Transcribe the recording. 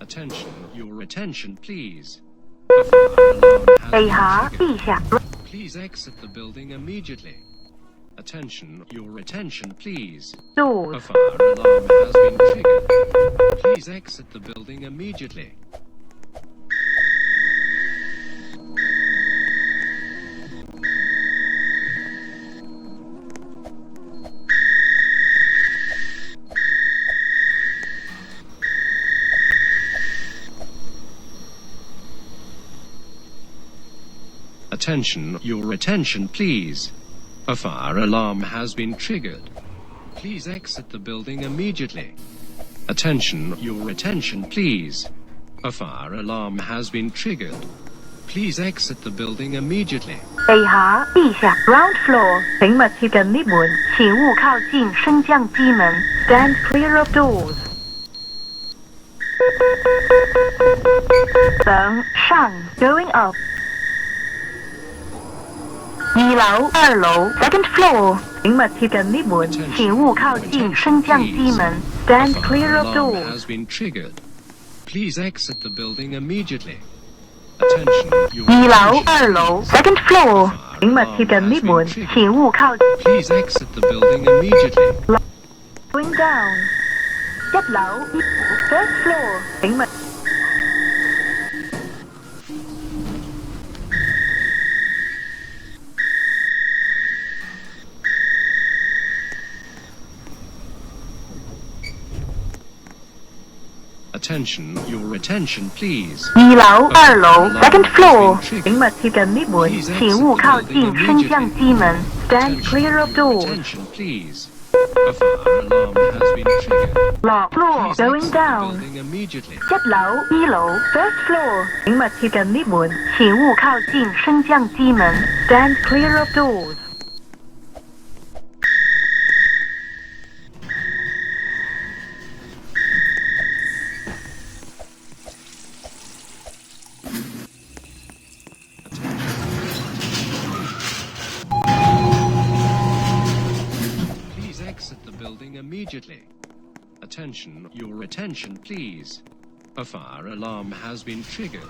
Attention, your attention, please. A fire alarm 北 has 航 been 地 triggered. 下 Please exit the building immediately. Attention, your attention, please. A doors fire alarm has been triggered. Please exit the building immediately. Attention, your attention, please. A fire alarm has been triggered. Please exit the building immediately. Attention, your attention, please. A fire alarm has been triggered. Please exit the building immediately. 北航地下 ground floor 请勿接近 lift 門，請勿靠近升降機門。Stand clear of doors。等上 going up。2樓、2樓 second floor 請勿接近 lift 門，請勿靠近升降機門。Stand A clear fire of alarm doors。 has been triggered. Please exit the building immediately. Attention, your 2樓、 attention, 2樓 please. second floor 請勿接近 lift 門，請勿靠 Please exit the building immediately. going down。1樓 first floor 請勿 Attention, your attention, please. 2樓、2樓 second floor 請勿接近 lift 門，請勿靠近升降機門。Stand clear of Your doors。 attention, please. A fire alarm has been triggered. 落 floor Please going exit the down。 building immediately. 1樓、2樓 first floor 請勿接近 lift 門，請勿靠近升降機門。Stand clear of doors。Please exit the building immediately. Attention, your attention, please. A fire alarm has been triggered.